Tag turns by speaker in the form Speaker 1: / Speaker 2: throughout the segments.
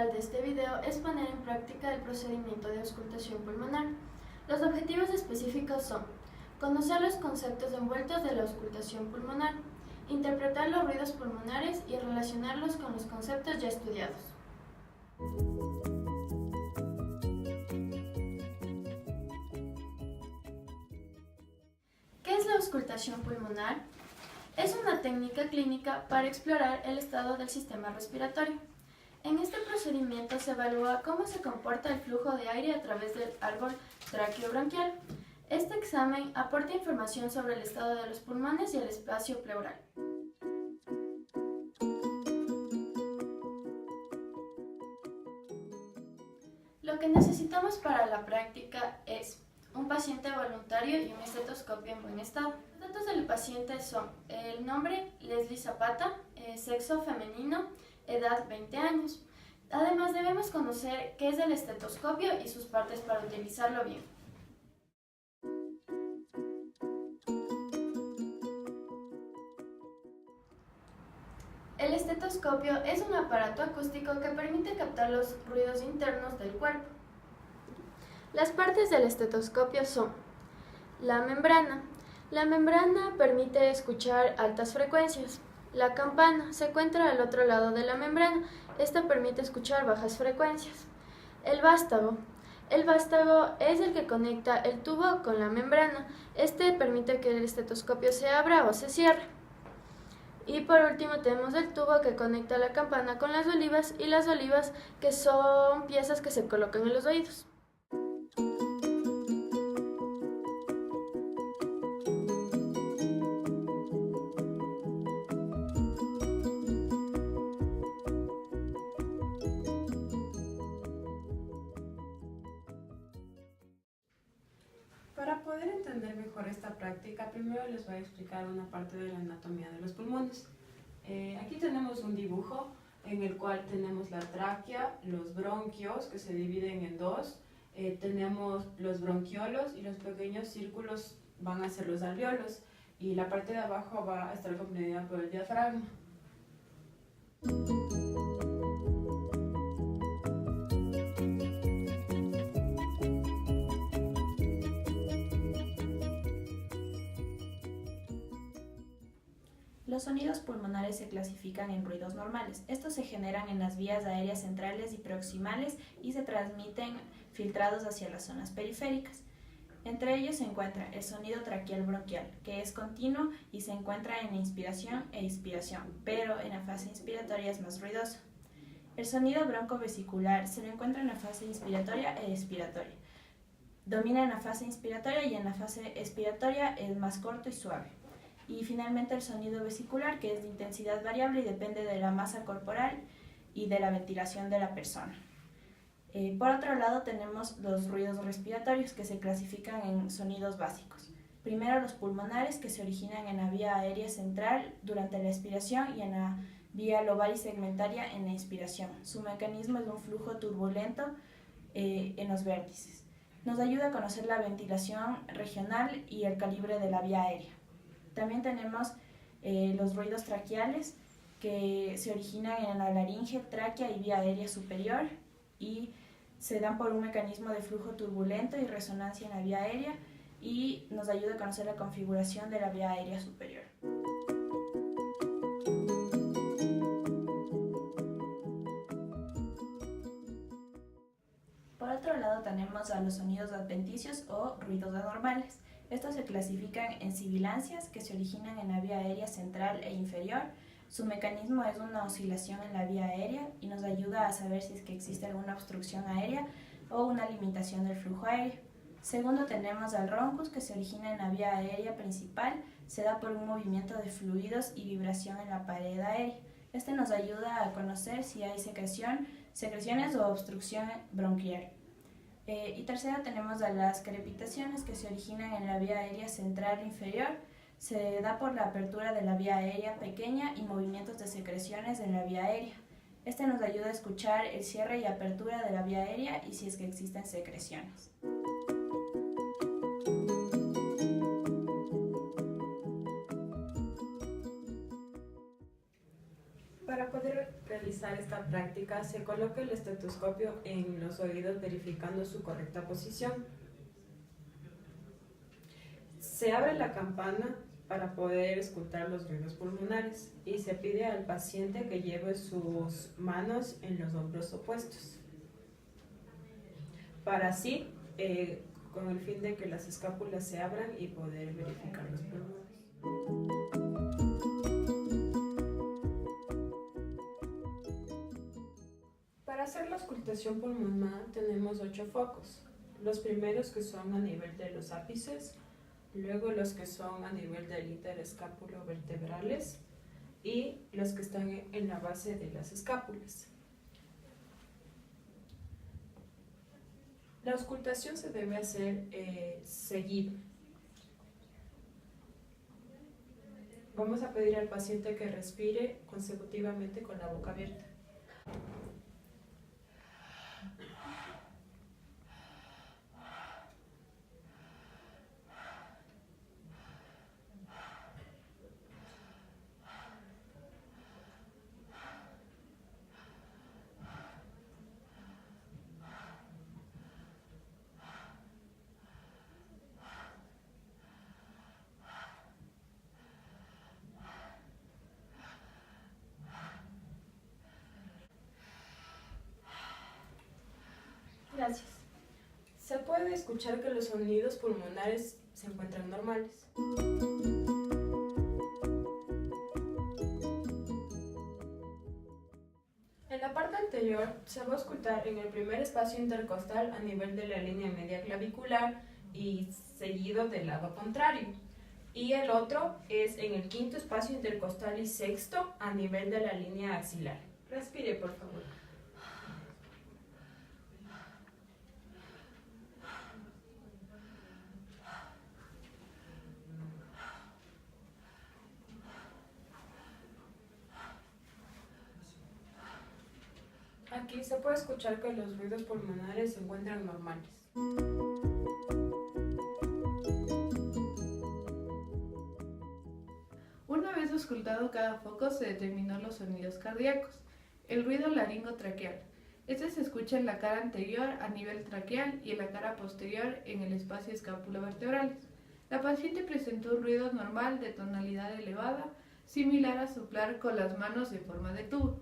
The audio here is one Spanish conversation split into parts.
Speaker 1: general de este video es poner en práctica el procedimiento de auscultación pulmonar. Los objetivos específicos son conocer los conceptos envueltos de la auscultación pulmonar, interpretar los ruidos pulmonares y relacionarlos con los conceptos ya estudiados. ¿Qué es la auscultación pulmonar? Es una técnica clínica para explorar el estado del sistema respiratorio. En este procedimiento se evalúa cómo se comporta el flujo de aire a través del árbol tráqueo-bronquial. Este examen aporta información sobre el estado de los pulmones y el espacio pleural. Lo que necesitamos para la práctica es un paciente voluntario y un estetoscopio en buen estado. Los datos del paciente son el nombre, Leslie Zapata, sexo femenino, edad 20 años. Además debemos conocer qué es el estetoscopio y sus partes para utilizarlo bien. El estetoscopio es un aparato acústico que permite captar los ruidos internos del cuerpo. Las partes del estetoscopio son la membrana. La membrana permite escuchar altas frecuencias. La campana se encuentra al otro lado de la membrana. Esta permite escuchar bajas frecuencias. El vástago. El vástago es el que conecta el tubo con la membrana. Este permite que el estetoscopio se abra o se cierre. Y por último tenemos el tubo que conecta la campana con las olivas, y las olivas que son piezas que se colocan en los oídos.
Speaker 2: Para poder entender mejor esta práctica, primero les voy a explicar una parte de la anatomía de los pulmones. Aquí tenemos un dibujo en el cual tenemos la tráquea, los bronquios que se dividen en dos, tenemos los bronquiolos y los pequeños círculos van a ser los alveolos, y la parte de abajo va a estar comprendida por el diafragma.
Speaker 3: Los sonidos pulmonares se clasifican en ruidos normales. Estos se generan en las vías aéreas centrales y proximales y se transmiten filtrados hacia las zonas periféricas. Entre ellos se encuentra el sonido traqueal bronquial, que es continuo y se encuentra en inspiración e expiración, pero en la fase inspiratoria es más ruidoso. El sonido broncovesicular se lo encuentra en la fase inspiratoria e expiratoria. Domina en la fase inspiratoria y en la fase expiratoria es más corto y suave. Y finalmente el sonido vesicular, que es de intensidad variable y depende de la masa corporal y de la ventilación de la persona. Por otro lado tenemos los ruidos respiratorios, que se clasifican en sonidos básicos. Primero los pulmonares, que se originan en la vía aérea central durante la expiración y en la vía lobar y segmentaria en la inspiración. Su mecanismo es un flujo turbulento en los vértices. Nos ayuda a conocer la ventilación regional y el calibre de la vía aérea. También tenemos los ruidos traqueales, que se originan en la laringe, tráquea y vía aérea superior y se dan por un mecanismo de flujo turbulento y resonancia en la vía aérea, y nos ayuda a conocer la configuración de la vía aérea superior. Por otro lado tenemos a los sonidos adventicios o ruidos anormales. Estos se clasifican en sibilancias, que se originan en la vía aérea central e inferior. Su mecanismo es una oscilación en la vía aérea y nos ayuda a saber si es que existe alguna obstrucción aérea o una limitación del flujo aéreo. Segundo tenemos al roncus, que se origina en la vía aérea principal, se da por un movimiento de fluidos y vibración en la pared aérea. Este nos ayuda a conocer si hay secreciones o obstrucción bronquial. Y tercero tenemos a las crepitaciones, que se originan en la vía aérea central inferior. Se da por la apertura de la vía aérea pequeña y movimientos de secreciones en la vía aérea. Este nos ayuda a escuchar el cierre y apertura de la vía aérea y si es que existen secreciones.
Speaker 2: Para poder realizar realizar esta práctica, se coloca el estetoscopio en los oídos verificando su correcta posición. Se abre la campana para poder escuchar los ruidos pulmonares y se pide al paciente que lleve sus manos en los hombros opuestos, para así, con el fin de que las escápulas se abran y poder verificar los pulmones. Para hacer la auscultación pulmonar tenemos 8 focos. Los primeros que son a nivel de los ápices, luego los que son a nivel del interescápulo vertebrales y los que están en la base de las escápulas. La auscultación se debe hacer seguido. Vamos a pedir al paciente que respire consecutivamente con la boca abierta.
Speaker 1: Gracias.
Speaker 2: Se puede escuchar que los sonidos pulmonares se encuentran normales. En la parte anterior se va a auscultar en el primer espacio intercostal a nivel de la línea media clavicular y seguido del lado contrario. Y el otro es en el quinto espacio intercostal y sexto a nivel de la línea axilar. Respire, por favor. Aquí se puede escuchar que los ruidos pulmonares se encuentran normales.
Speaker 4: Una vez auscultado cada foco, se determinó los sonidos cardíacos. El ruido laringotraqueal. Este se escucha en la cara anterior a nivel traqueal y en la cara posterior en el espacio escapulovertebrales. La paciente presentó un ruido normal de tonalidad elevada, similar a soplar con las manos en forma de tubo.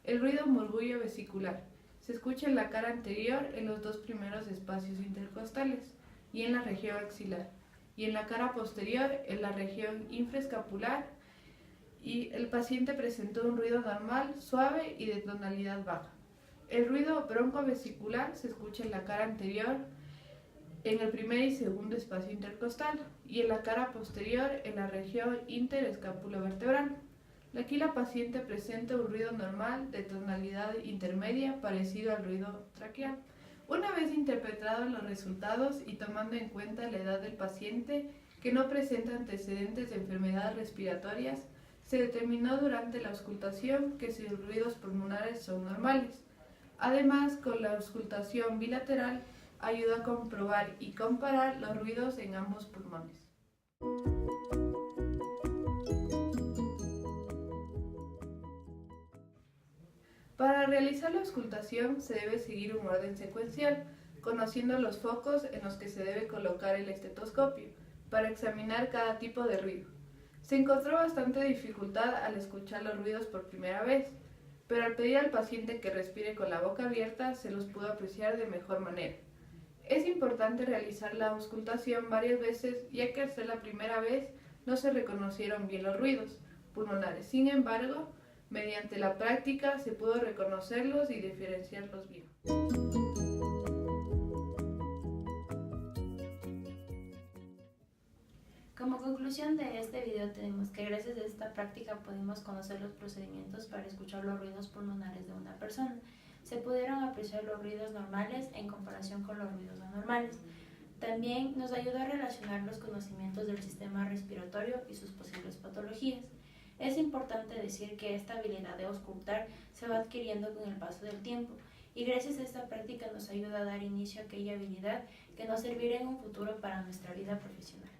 Speaker 4: El ruido murmullo vesicular. Se escucha en la cara anterior en los 2 primeros espacios intercostales y en la región axilar, y en la cara posterior en la región infraescapular, y el paciente presentó un ruido normal, suave y de tonalidad baja. El ruido broncovesicular se escucha en la cara anterior en el primer y segundo espacio intercostal y en la cara posterior en la región interescapulovertebral. Aquí la paciente presenta un ruido normal de tonalidad intermedia parecido al ruido traqueal. Una vez interpretados los resultados y tomando en cuenta la edad del paciente que no presenta antecedentes de enfermedades respiratorias, se determinó durante la auscultación que sus ruidos pulmonares son normales. Además, con la auscultación bilateral ayuda a comprobar y comparar los ruidos en ambos pulmones. Para realizar la auscultación se debe seguir un orden secuencial, conociendo los focos en los que se debe colocar el estetoscopio, para examinar cada tipo de ruido. Se encontró bastante dificultad al escuchar los ruidos por primera vez, pero al pedir al paciente que respire con la boca abierta se los pudo apreciar de mejor manera. Es importante realizar la auscultación varias veces, ya que al ser la primera vez no se reconocieron bien los ruidos pulmonares. Sin embargo, mediante la práctica se pudo reconocerlos y diferenciarlos bien.
Speaker 3: Como conclusión de este video tenemos que gracias a esta práctica pudimos conocer los procedimientos para escuchar los ruidos pulmonares de una persona. Se pudieron apreciar los ruidos normales en comparación con los ruidos anormales. También nos ayudó a relacionar los conocimientos del sistema respiratorio y sus posibles patologías. Es importante decir que esta habilidad de auscultar se va adquiriendo con el paso del tiempo y gracias a esta práctica nos ayuda a dar inicio a aquella habilidad que nos servirá en un futuro para nuestra vida profesional.